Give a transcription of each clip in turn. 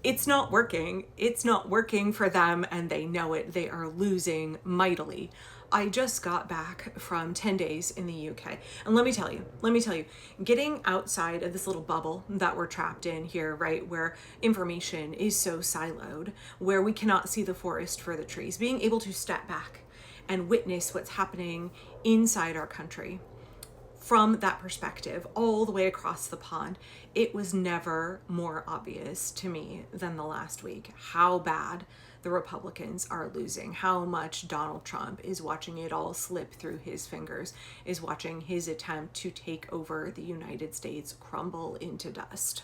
it's not working. It's not working for them, and they know it. They are losing mightily. I just got back from 10 days in the UK. And let me tell you, getting outside of this little bubble that we're trapped in here, right, where information is so siloed, where we cannot see the forest for the trees, being able to step back and witness what's happening inside our country from that perspective all the way across the pond, it was never more obvious to me than the last week how bad the Republicans are losing, how much Donald Trump is watching it all slip through his fingers, is watching his attempt to take over the United States crumble into dust.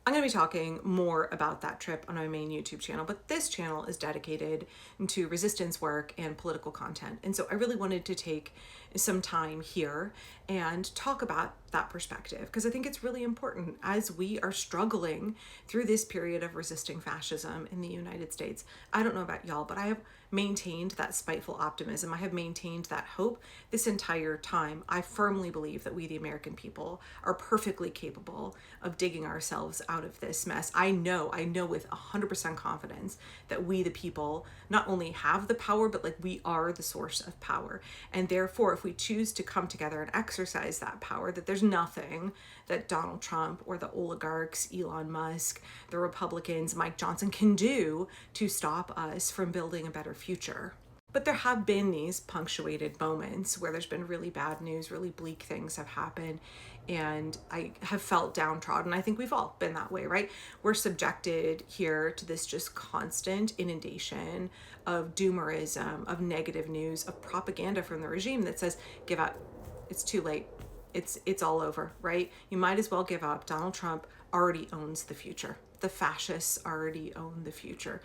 I'm going to be talking more about that trip on my main YouTube channel, but this channel is dedicated to resistance work and political content. And so I really wanted to take some time here and talk about that perspective, because I think it's really important as we are struggling through this period of resisting fascism in the United States. I don't know about y'all, but I have maintained that spiteful optimism. I have maintained that hope this entire time. I firmly believe that we, the American people, are perfectly capable of digging ourselves out of this mess. I know with 100% confidence that we, the people, not only have the power, but like we are the source of power. And therefore, if we choose to come together and exercise that power, that there's nothing that Donald Trump or the oligarchs, Elon Musk, the Republicans, Mike Johnson can do to stop us from building a better future. But there have been these punctuated moments where there's been really bad news, really bleak things have happened, and I have felt downtrodden. I think we've all been that way, right? We're subjected here to this just constant inundation of doomerism, of negative news, of propaganda from the regime that says, give up, it's too late. It's all over, right? You might as well give up. Donald Trump already owns the future. The fascists already own the future.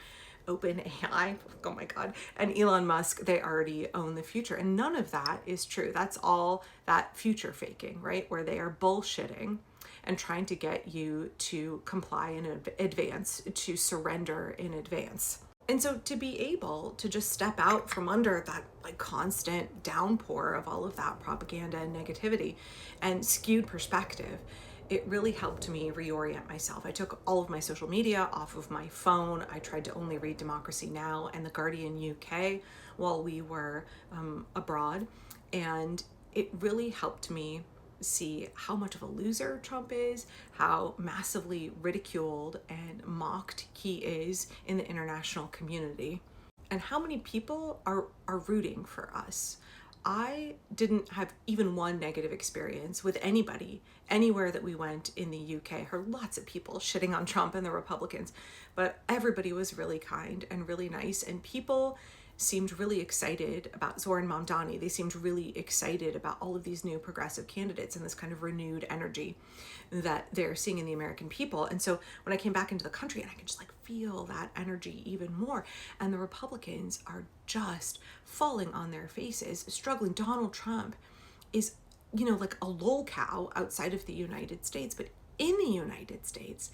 OpenAI, oh my God, and Elon Musk, they already own the future. And none of that is true. That's all that future faking, right? Where they are bullshitting and trying to get you to comply in advance, to surrender in advance. And so to be able to just step out from under that like constant downpour of all of that propaganda and negativity and skewed perspective, it really helped me reorient myself. I took all of my social media off of my phone. I tried to only read Democracy Now! And The Guardian UK while we were abroad. And it really helped me see how much of a loser Trump is, how massively ridiculed and mocked he is in the international community, and how many people are rooting for us. I didn't have even one negative experience with anybody anywhere that we went in the UK. I heard lots of people shitting on Trump and the Republicans, but everybody was really kind and really nice, and people seemed really excited about Zoran Mamdani. They seemed really excited about all of these new progressive candidates and this kind of renewed energy that they're seeing in the American people. And so when I came back into the country, and I could just like feel that energy even more, and the Republicans are just falling on their faces, struggling. Donald Trump is, like a lolcow outside of the United States, but in the United States,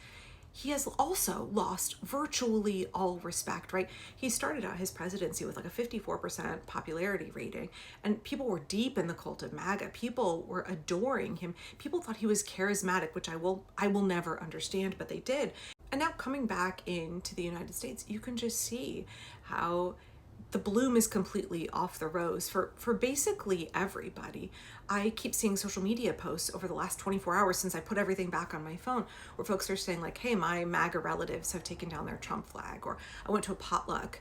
he has also lost virtually all respect, right? He started out his presidency with like a 54% popularity rating, and people were deep in the cult of MAGA. People were adoring him. People thought he was charismatic, which I will never understand, but they did. And now coming back into the United States, you can just see how the bloom is completely off the rose for basically everybody. I keep seeing social media posts over the last 24 hours since I put everything back on my phone where folks are saying like, hey, my MAGA relatives have taken down their Trump flag, or I went to a potluck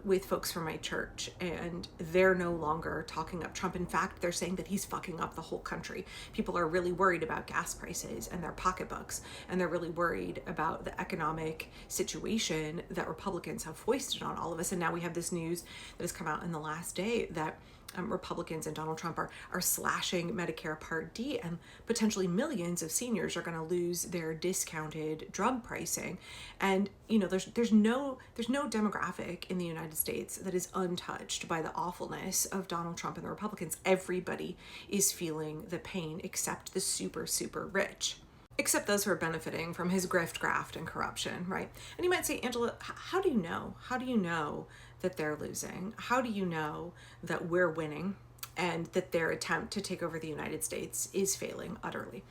with folks from my church and they're no longer talking up Trump. In fact, they're saying that he's fucking up the whole country. People are really worried about gas prices and their pocketbooks, and they're really worried about the economic situation that Republicans have foisted on all of us. And now we have this news that has come out in the last day that Republicans and Donald Trump are slashing Medicare Part D, and potentially millions of seniors are going to lose their discounted drug pricing. And there's no demographic in the United States that is untouched by the awfulness of Donald Trump and the Republicans. Everybody is feeling the pain except the super, super rich. Except those who are benefiting from his grift, graft, and corruption, right? And you might say, Angela, how do you know? How do you know that they're losing? How do you know that we're winning and that their attempt to take over the United States is failing utterly?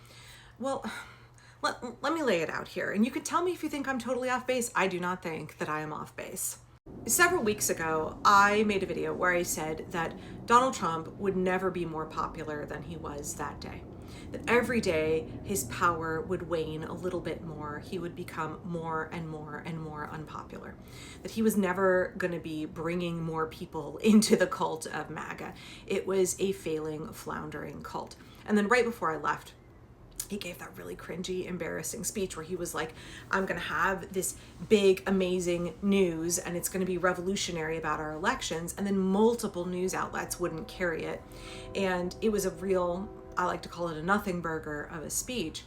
Well, Let me lay it out here, and you can tell me if you think I'm totally off base. I do not think that I am off base. Several weeks ago, I made a video where I said that Donald Trump would never be more popular than he was that day. That every day his power would wane a little bit more. He would become more and more and more unpopular. That he was never going to be bringing more people into the cult of MAGA. It was a failing, floundering cult. And then right before I left, he gave that really cringy, embarrassing speech where he was like, I'm going to have this big, amazing news and it's going to be revolutionary about our elections. And then multiple news outlets wouldn't carry it. And it was a real, I like to call it a nothing burger of a speech.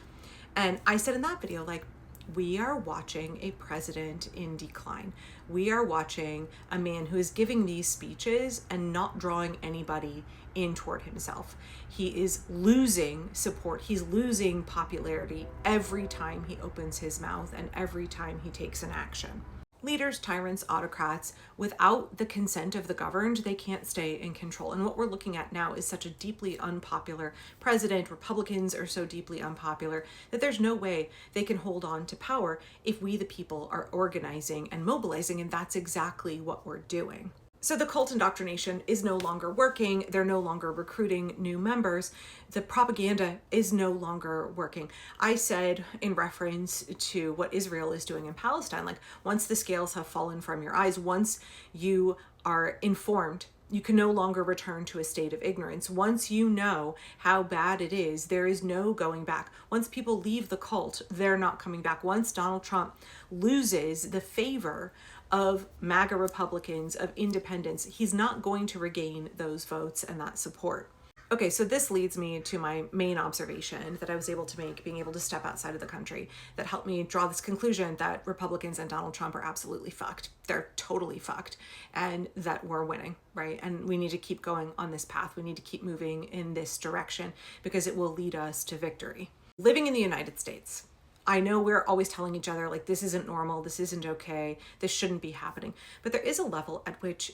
And I said in that video, like, we are watching a president in decline. We are watching a man who is giving these speeches and not drawing anybody in toward himself. He is losing support. He's losing popularity every time he opens his mouth and every time he takes an action. Leaders, tyrants, autocrats, without the consent of the governed, they can't stay in control. And what we're looking at now is such a deeply unpopular president. Republicans are so deeply unpopular that there's no way they can hold on to power if we, the people, are organizing and mobilizing. And that's exactly what we're doing. So the cult indoctrination is no longer working. They're no longer recruiting new members. The propaganda is no longer working. I said in reference to what Israel is doing in Palestine, like, once the scales have fallen from your eyes, once you are informed, you can no longer return to a state of ignorance. Once you know how bad it is, there is no going back. Once people leave the cult, they're not coming back. Once Donald Trump loses the favor of MAGA Republicans, of independents, he's not going to regain those votes and that support. Okay, so this leads me to my main observation that I was able to make, being able to step outside of the country, that helped me draw this conclusion that Republicans and Donald Trump are absolutely fucked. They're totally fucked, and that we're winning, right? And we need to keep going on this path. We need to keep moving in this direction because it will lead us to victory. Living in the United States, I know we're always telling each other, like, this isn't normal, this isn't okay, this shouldn't be happening. But there is a level at which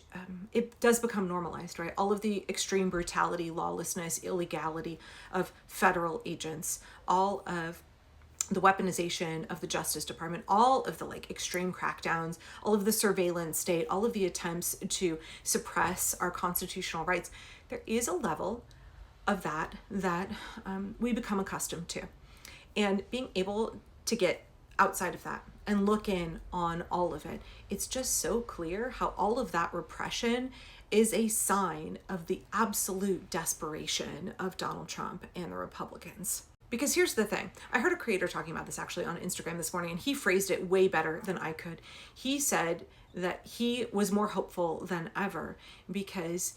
it does become normalized, right? All of the extreme brutality, lawlessness, illegality of federal agents, all of the weaponization of the Justice Department, all of the extreme crackdowns, all of the surveillance state, all of the attempts to suppress our constitutional rights. There is a level of that we become accustomed to. And being able to get outside of that and look in on all of it, it's just so clear how all of that repression is a sign of the absolute desperation of Donald Trump and the Republicans. Because here's the thing. I heard a creator talking about this actually on Instagram this morning, and he phrased it way better than I could. He said that he was more hopeful than ever because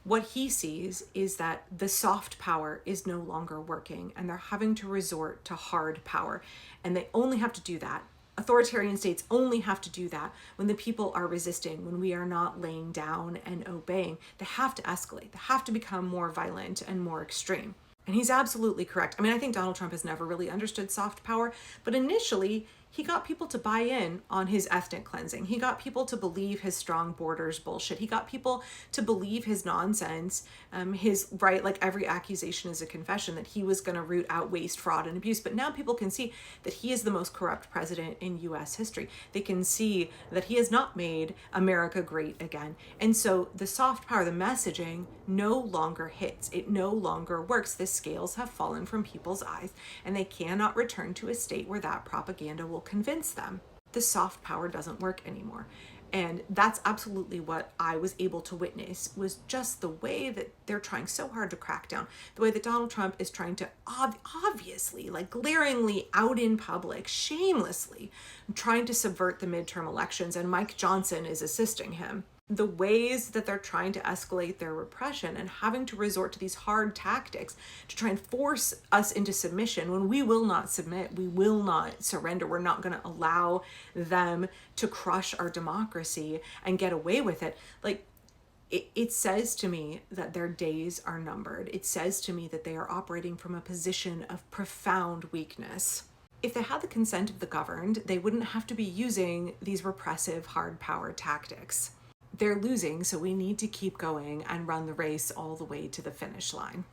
what he sees is that the soft power is no longer working and they're having to resort to hard power. And they only have to do that. Authoritarian states only have to do that when the people are resisting, when we are not laying down and obeying. They have to escalate. They have to become more violent and more extreme. And he's absolutely correct. I mean, I think Donald Trump has never really understood soft power, but initially he got people to buy in on his ethnic cleansing. He got people to believe his strong borders bullshit. He got people to believe his nonsense, his right, like every accusation is a confession that he was going to root out waste, fraud, and abuse. But now people can see that he is the most corrupt president in U.S. history. They can see that he has not made America great again. And so the soft power, the messaging no longer hits. It no longer works. The scales have fallen from people's eyes and they cannot return to a state where that propaganda will convince them. The soft power doesn't work anymore. And that's absolutely what I was able to witness, was just the way that they're trying so hard to crack down, the way that Donald Trump is trying to obviously, glaringly out in public, shamelessly trying to subvert the midterm elections, and Mike Johnson is assisting him. The ways that they're trying to escalate their repression and having to resort to these hard tactics to try and force us into submission when we will not submit, we will not surrender. We're not going to allow them to crush our democracy and get away with it. It says to me that their days are numbered. It says to me that they are operating from a position of profound weakness. If they had the consent of the governed, they wouldn't have to be using these repressive hard power tactics. They're losing, so we need to keep going and run the race all the way to the finish line.